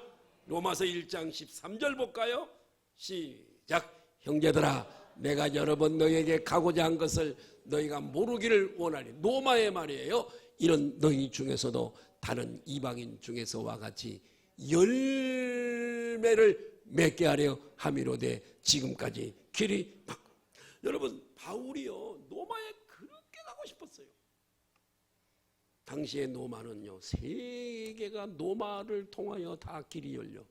로마서 1장 13절 볼까요? 시작. 형제들아, 내가 여러 번 너희에게 가고자 한 것을 너희가 모르기를 원하니. 노마의 말이에요. 이런 너희 중에서도 다른 이방인 중에서와 같이 열매를 맺게 하려 함이로되 지금까지 길이 바뀌. 여러분, 바울이요 노마에 그렇게 가고 싶었어요. 당시의 노마는요, 세계가 노마를 통하여 다 길이 열려.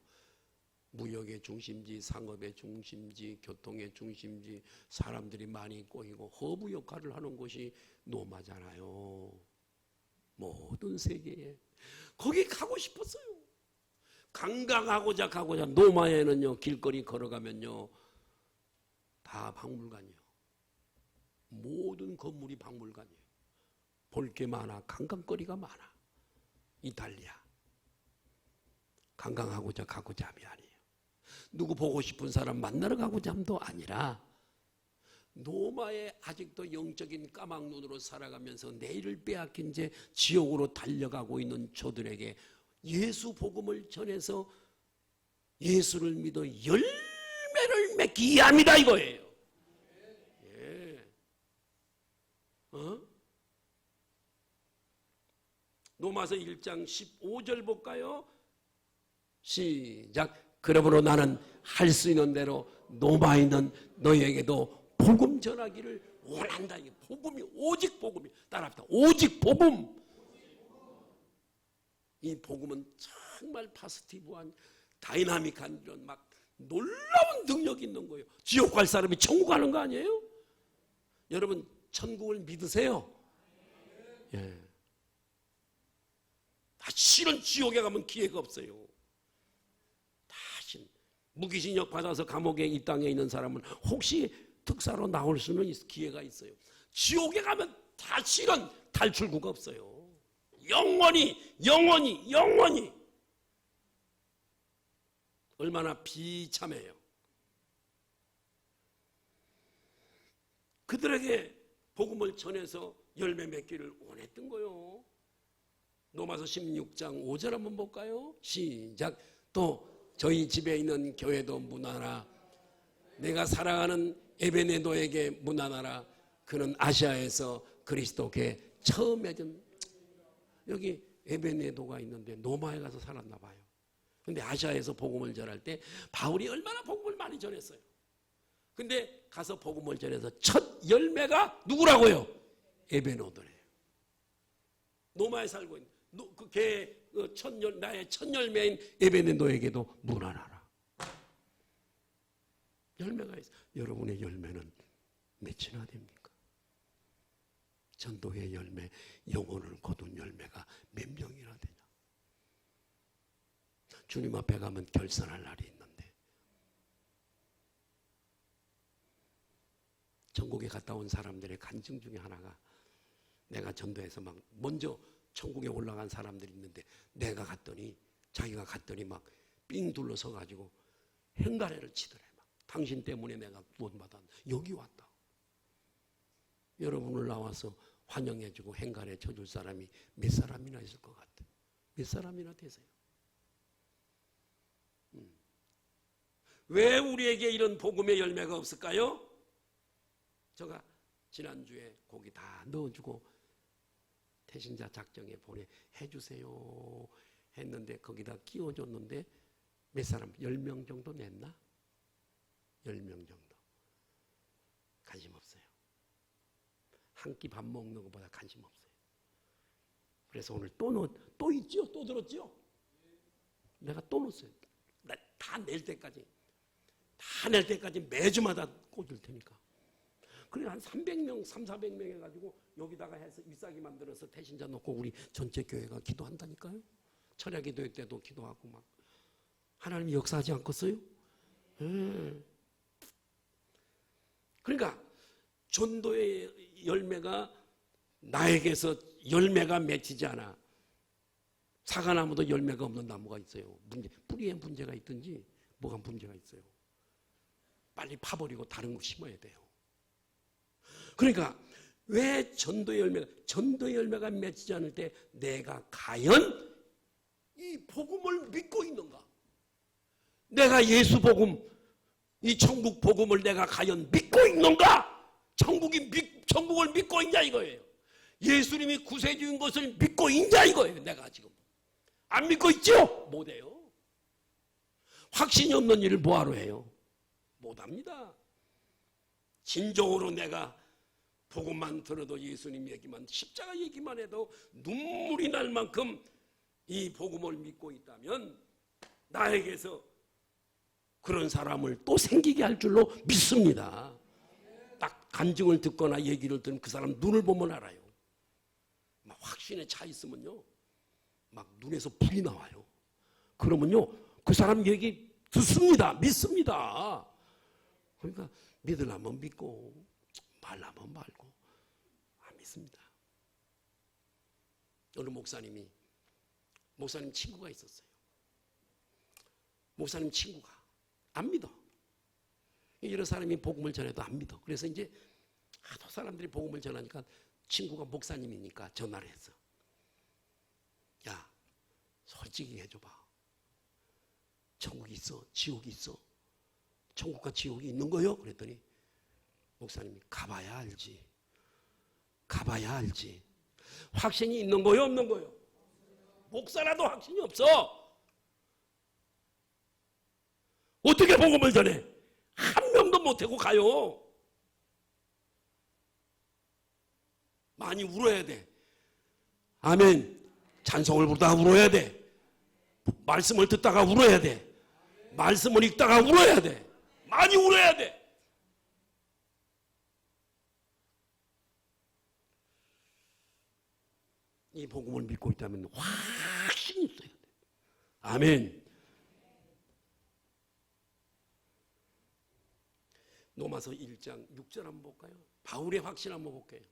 무역의 중심지, 상업의 중심지, 교통의 중심지, 사람들이 많이 꼬이고 허브 역할을 하는 곳이 노마잖아요. 모든 세계에 거기 가고 싶었어요. 관광하고자 노마에는요, 길거리 걸어가면요 다 박물관이요. 모든 건물이 박물관이에요. 볼 게 많아. 관광거리가 많아. 이탈리아 관광하고자 함이 아니에요. 누구 보고 싶은 사람 만나러 가고자 함도 아니라, 노마에 아직도 영적인 까막눈으로 살아가면서 내일을 빼앗긴 채 지옥으로 달려가고 있는 저들에게 예수 복음을 전해서 예수를 믿어 열매를 맺기 위함이다 이거예요. 예. 로마서 1장 15절 볼까요? 시작. 그러므로 나는 할 수 있는 대로 노마에 있는 너희에게도 복음 전하기를 원한다. 복음이, 오직 복음이. 따라합시다. 오직 복음. 이 복음은 정말 파스티브한, 다이나믹한 이런 막 놀라운 능력이 있는 거예요. 지옥 갈 사람이 천국 가는 거 아니에요? 여러분, 천국을 믿으세요? 예. 다시는 지옥에 가면 기회가 없어요. 다시 무기징역 받아서 감옥에 이 땅에 있는 사람은 혹시 특사로 나올 수는 기회가 있어요. 지옥에 가면 다시는 탈출구가 없어요. 영원히. 얼마나 비참해요. 그들에게 복음을 전해서 열매 맺기를 원했던 거요. 로마서 16장 5절 한번 볼까요? 시작. 또 저희 집에 있는 교회도 문하라. 내가 사랑하는 에베네도에게 문하라. 그는 아시아에서 그리스도께 처음 맺은. 여기 에베네도가 있는데 노마에 가서 살았나 봐요. 근데 아시아에서 복음을 전할 때 바울이 얼마나 복음을 많이 전했어요. 근데 가서 복음을 전해서 첫 열매가 누구라고요? 에베네도래요. 노마에 살고 있는 나의 첫 열매인 에베네도에게도 문안하라. 열매가 있어. 여러분의 열매는 몇이나 됩니까? 전도의 열매, 영혼을 거둔 열매가 몇 명이나 되냐? 주님 앞에 가면 결산할 날이 있는데, 천국에 갔다 온 사람들의 간증 중에 하나가, 내가 전도해서 막 먼저 천국에 올라간 사람들이 있는데, 자기가 갔더니 막 삥 둘러서 가지고 행가래를 치더래. 막 당신 때문에 내가 구원받았다. 여기 왔다. 여러분을 나와서 환영해주고 행간에 쳐줄 사람이 몇 사람이나 있을 것 같아요. 몇 사람이나 되세요. 왜 우리에게 이런 복음의 열매가 없을까요? 제가 지난주에 고기 다 넣어주고 태신자 작정에 해주세요 했는데 거기다 끼워줬는데 몇 사람? 10명 정도 냈나? 10명 정도. 관심 없어요. 한 끼 밥 먹는 것보다 관심 없어요. 그래서 오늘 또 있죠? 또 들었죠? 내가 또 넣었어요. 다 낼 때까지. 다 낼 때까지 매주마다 꽂을 테니까. 그래 한 300명, 400명 해가지고 여기다가 해서 잎사귀 만들어서 태신자 놓고 우리 전체 교회가 기도한다니까요. 철야 기도회 때도 기도하고 막. 하나님이 역사하지 않겠어요? 그러니까 전도의 열매가 나에게서 열매가 맺히지 않아. 사과나무도 열매가 없는 나무가 있어요. 뿌리에 문제가 있든지 뭐가 문제가 있어요. 빨리 파버리고 다른 거 심어야 돼요. 그러니까 왜 전도의 열매가 맺히지 않을 때 내가 과연 이 복음을 믿고 있는가? 내가 예수 복음, 이 천국 복음을 내가 과연 믿고 있는가? 천국을 믿고 있냐 이거예요. 예수님이 구세주인 것을 믿고 있냐 이거예요. 내가 지금 안 믿고 있죠? 못해요. 확신이 없는 일을 뭐하러 해요? 못합니다. 진정으로 내가 복음만 들어도 예수님 얘기만, 십자가 얘기만 해도 눈물이 날 만큼 이 복음을 믿고 있다면 나에게서 그런 사람을 또 생기게 할 줄로 믿습니다. 딱 간증을 듣거나 얘기를 들으면 그 사람 눈을 보면 알아요. 막 확신에 차 있으면요, 막 눈에서 불이 나와요. 그러면요, 그 사람 얘기 듣습니다. 믿습니다. 그러니까 믿으려면 믿고 말라면 말고 안 믿습니다. 어느 목사님 친구가 있었어요. 목사님 친구가 안 믿어. 이런 사람이 복음을 전해도 안 믿어. 그래서 이제 하도 사람들이 복음을 전하니까 친구가 목사님이니까 전화를 했어. 야, 솔직히 해줘봐. 천국이 있어? 지옥이 있어? 천국과 지옥이 있는 거요? 그랬더니 목사님이 가봐야 알지. 가봐야 알지. 확신이 있는 거요? 없는 거요? 목사라도 확신이 없어. 어떻게 복음을 전해? 한 명도 못하고 가요. 많이 울어야 돼. 아멘. 찬송을 부르다가 울어야 돼. 말씀을 듣다가 울어야 돼. 말씀을 읽다가 울어야 돼. 많이 울어야 돼. 이 복음을 믿고 있다면 확신이 있어야 돼. 아멘. 로마서 1장 6절 한번 볼까요? 바울의 확신 한번 볼게요.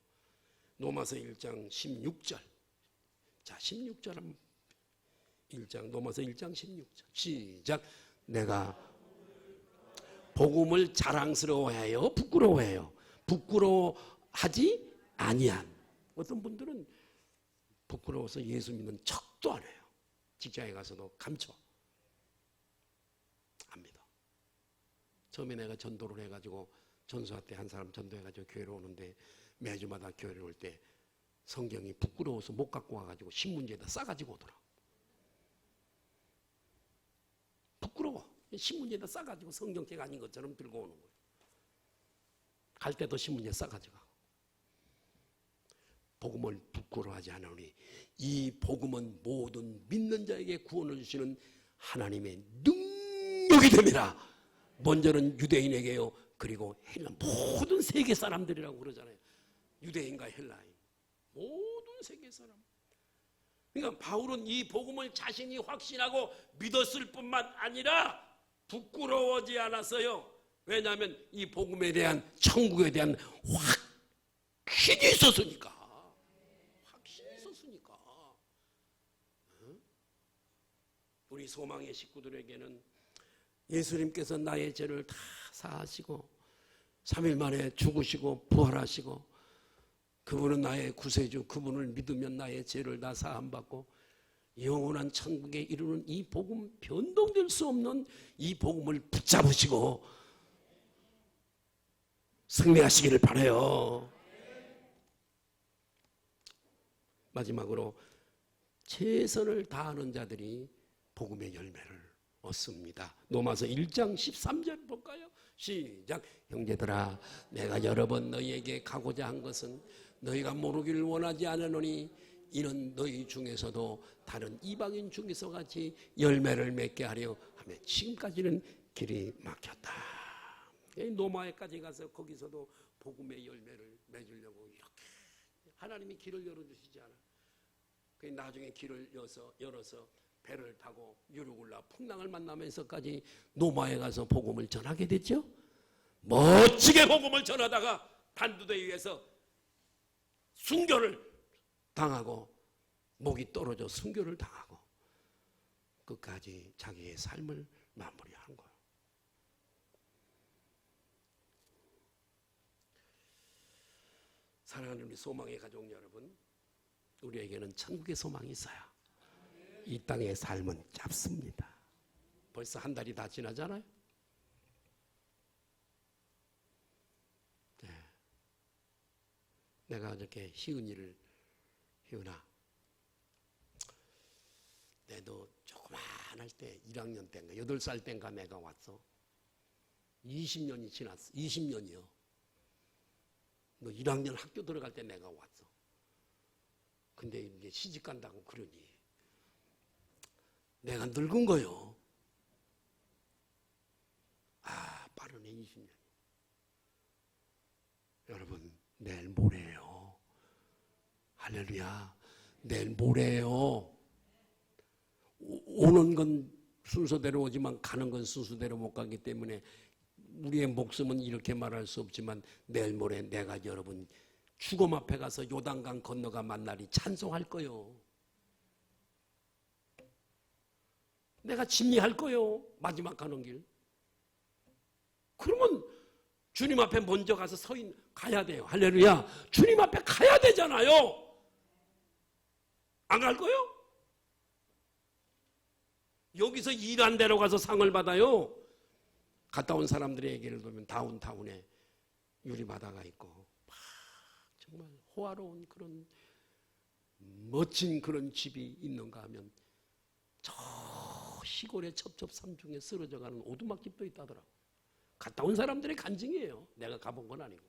로마서 1장 16절. 자, 16절 한번. 로마서 1장 16절. 시작. 내가 복음을 자랑스러워해요? 부끄러워해요? 부끄러워하지 아니한. 어떤 분들은 부끄러워서 예수 믿는 척도 안 해요. 직장에 가서도 감춰. 안 믿어. 처음에 내가 전도를 해가지고 전수화 때 한 사람 전도해가지고 교회로 오는데 매주마다 교회를 올 때 성경이 부끄러워서 못 갖고 와가지고 신문지에다 싸가지고 오더라. 부끄러워. 신문지에다 싸가지고 성경책 아닌 것처럼 들고 오는 거예요. 갈 때도 신문지에 싸가지고. 복음을 부끄러워하지 않으니 이 복음은 모든 믿는 자에게 구원을 주시는 하나님의 능력이 됩니다. 먼저는 유대인에게요. 그리고 헬라 모든 세계 사람들이라고 그러잖아요. 유대인과 헬라인 모든 세계 사람. 그러니까 바울은 이 복음을 자신이 확신하고 믿었을 뿐만 아니라 부끄러워하지 않았어요. 왜냐하면 이 복음에 대한 천국에 대한 확신이 있었으니까. 확신이 있었으니까. 우리 소망의 식구들에게는 예수님께서 나의 죄를 다 사하시고 3일 만에 죽으시고 부활하시고 그분은 나의 구세주, 그분을 믿으면 나의 죄를 다 사함받고 영원한 천국에 이르는 이 복음, 변동될 수 없는 이 복음을 붙잡으시고 승리하시기를 바라요. 마지막으로 최선을 다하는 자들이 복음의 열매를 얻습니다. 로마서 1장 13절 볼까요? 시작. 형제들아, 내가 여러 번 너희에게 가고자 한 것은 너희가 모르기를 원하지 않으노니 이는 너희 중에서도 다른 이방인 중에서 같이 열매를 맺게 하려 하며 지금까지는 길이 막혔다. 노마에까지 가서 거기서도 복음의 열매를 맺으려고 이렇게 하나님이 길을 열어주시지 않아. 나중에 길을 열어서 배를 타고 유르굴라 풍랑을 만나면서까지 노마에 가서 복음을 전하게 됐죠. 멋지게 복음을 전하다가 단두대 위에서 순교를 당하고 목이 떨어져 순교를 당하고 끝까지 자기의 삶을 마무리한 거예요. 사랑하는 우리 소망의 가족 여러분, 우리에게는 천국의 소망이 있어요. 이 땅의 삶은 짧습니다. 벌써 한 달이 다 지나잖아요. 네. 내가 이렇게 희은아, 내도 조그만할 때 1학년 때인가 8살 때인가 내가 왔어. 20년이 지났어. 20년이요. 너 1학년 학교 들어갈 때 내가 왔어. 근데 이제 시집 간다고 그러니 내가 늙은 거요. 빠르네 20년. 여러분, 내일 모레예요. 할렐루야. 내일 모레예요. 오는 건 순서대로 오지만 가는 건 순서대로 못 가기 때문에 우리의 목숨은 이렇게 말할 수 없지만 내일 모레 내가 여러분 죽음 앞에 가서 요단강 건너가 만나리 찬송할 거요. 내가 진리할 거요. 마지막 가는 길. 그러면 주님 앞에 먼저 가서 가야 돼요. 할렐루야. 주님 앞에 가야 되잖아요. 안 갈 거요? 여기서 일한 데로 가서 상을 받아요. 갔다 온 사람들의 얘기를 보면 다운타운에 유리바다가 있고 정말 호화로운 그런 멋진 그런 집이 있는가 하면 저 시골의 첩첩산중에 쓰러져가는 오두막집도 있다더라고. 갔다 온 사람들의 간증이에요. 내가 가본 건 아니고.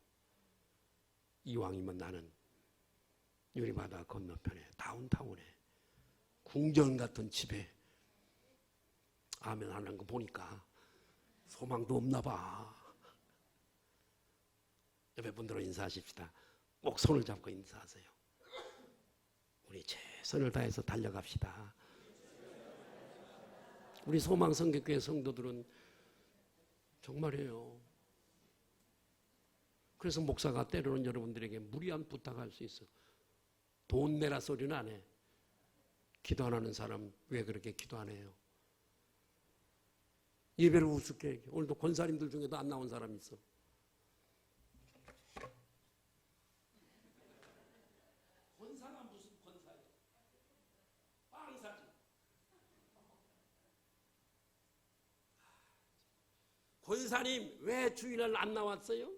이왕이면 나는 유리바다 건너편에 다운타운에 궁전 같은 집에 아멘 하는 거 보니까 소망도 없나 봐. 옆에 분들로 인사하십시다. 꼭 손을 잡고 인사하세요. 우리 최선을 다해서 달려갑시다. 우리 소망성교회 성도들은 정말이에요. 그래서 목사가 때로는 여러분들에게 무리한 부탁할 수 있어. 돈 내라 소리는 안 해. 기도 안 하는 사람 왜 그렇게 기도 안 해요? 예배를 우습게 얘기해. 오늘도 권사님들 중에도 안 나온 사람이 있어. 권사가 무슨 권사야? 빵사지. 권사님 왜 주일날 안 나왔어요?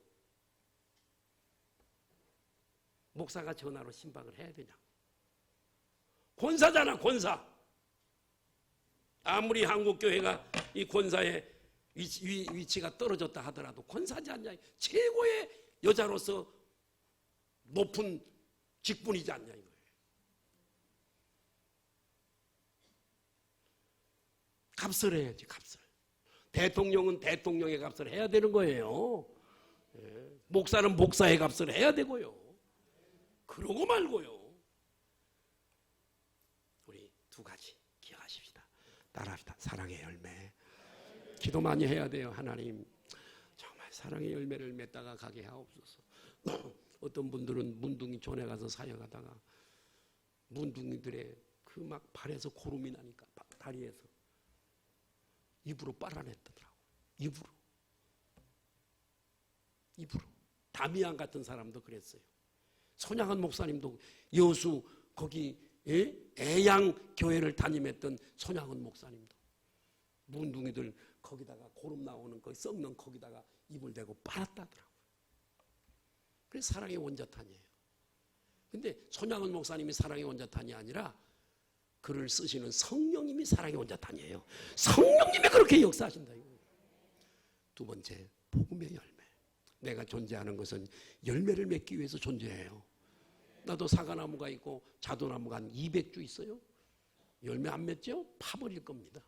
목사가 전화로 신방을 해야 되냐? 권사잖아, 권사. 아무리 한국교회가 이 권사의 위치가 떨어졌다 하더라도 권사지 않냐? 최고의 여자로서 높은 직분이지 않냐 이거예요. 값을 해야지, 값을. 대통령은 대통령의 값을 해야 되는 거예요. 예. 목사는 목사의 값을 해야 되고요. 그러고 말고요. 우리 두 가지 기억하십시다. 따라합시다. 사랑의 열매. 기도 많이 해야 돼요. 하나님 정말 사랑의 열매를 맺다가 가게 하옵소서. 어떤 분들은 문둥이 존에 가서 사역하다가 문둥이들의 그 막 발에서 고름이 나니까 다리에서 입으로 빨아냈더라고. 입으로. 다미안 같은 사람도 그랬어요. 손양원 목사님도 여수 거기 애양 교회를 담임했던 손양원 목사님도 문둥이들 거기다가 고름 나오는 거 썩는 거기다가 입을 대고 빨았다더라고요. 그래서 사랑의 원자탄이에요. 근데 손양원 목사님이 사랑의 원자탄이 아니라 글을 쓰시는 성령님이 사랑의 원자탄이에요. 성령님이 그렇게 역사하신다. 두 번째, 복음의 열매. 내가 존재하는 것은 열매를 맺기 위해서 존재해요. 나도 사과나무가 있고 자두나무가 한 200주 있어요. 열매 안 맺죠? 파버릴 겁니다.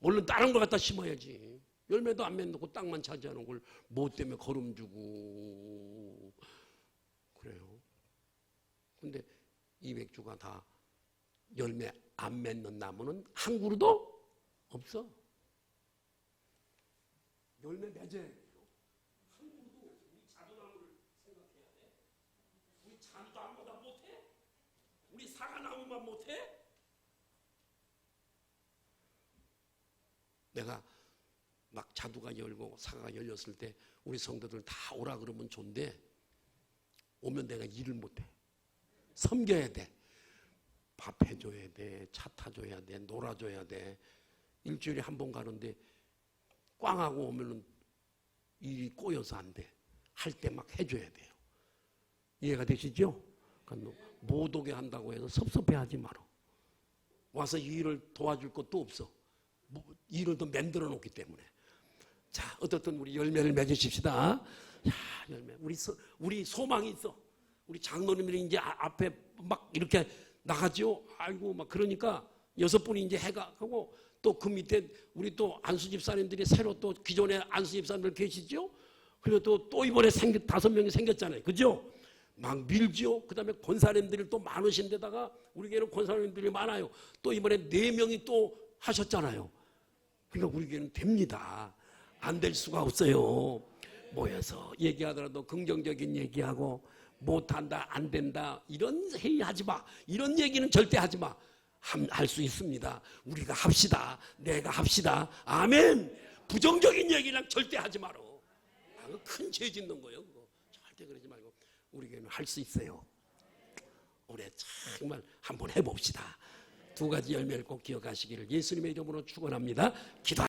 물론 다른 걸 갖다 심어야지. 열매도 안 맺고 땅만 차지하는 걸 뭐 때문에 거름 주고 그래요. 근데 200주가 다 열매 안 맺는 나무는 한 그루도 없어. 열매 맺어야 돼요. 한 그루도 우리 자두나무를 생각해야 돼. 우리 자두도 아무나 못해? 우리 사과나무만 못해? 내가 막 자두가 열고 사과가 열렸을 때 우리 성도들 다 오라 그러면 좋은데 오면 내가 일을 못해. 섬겨야 돼. 밥 해줘야 돼. 차 타줘야 돼. 놀아줘야 돼. 일주일에 한 번 가는데 꽝하고 오면은 일이 꼬여서 안 돼. 할 때 막 해줘야 돼요. 이해가 되시죠? 그러니까 못 오게 한다고 해서 섭섭해하지 마라. 와서 이 일을 도와줄 것도 없어. 일을 더 만들어 놓기 때문에. 자, 어떻든 우리 열매를 맺으십시다. 야, 열매. 우리 소망이 있어. 우리 장로님들이 이제 앞에 막 이렇게 나가죠. 아이고, 막 그러니까 6분이 이제 해가 하고 또 그 밑에 우리 또 안수 집사님들이 새로 또 기존에 안수 집사님들 계시죠. 그리고 또 이번에 5명이 생겼잖아요. 그죠? 막 밀죠. 그 다음에 권사님들이 또 많으신 데다가 우리 교회는 권사님들이 많아요. 또 이번에 4명이 또 하셨잖아요. 그러니까 우리 교회는 됩니다. 안 될 수가 없어요. 모여서 얘기하더라도 긍정적인 얘기하고 못한다, 안 된다 이런 회의하지 마. 이런 얘기는 절대 하지 마. 할 수 있습니다. 우리가 합시다. 내가 합시다. 아멘. 부정적인 얘기랑 절대 하지 마라. 큰 죄 짓는 거예요. 그거. 절대 그러지 말고 우리 교회는 할 수 있어요. 올해 정말 한번 해봅시다. 2가지 열매를 꼭 기억하시기를 예수님의 이름으로 축원합니다. 기도하겠습니다.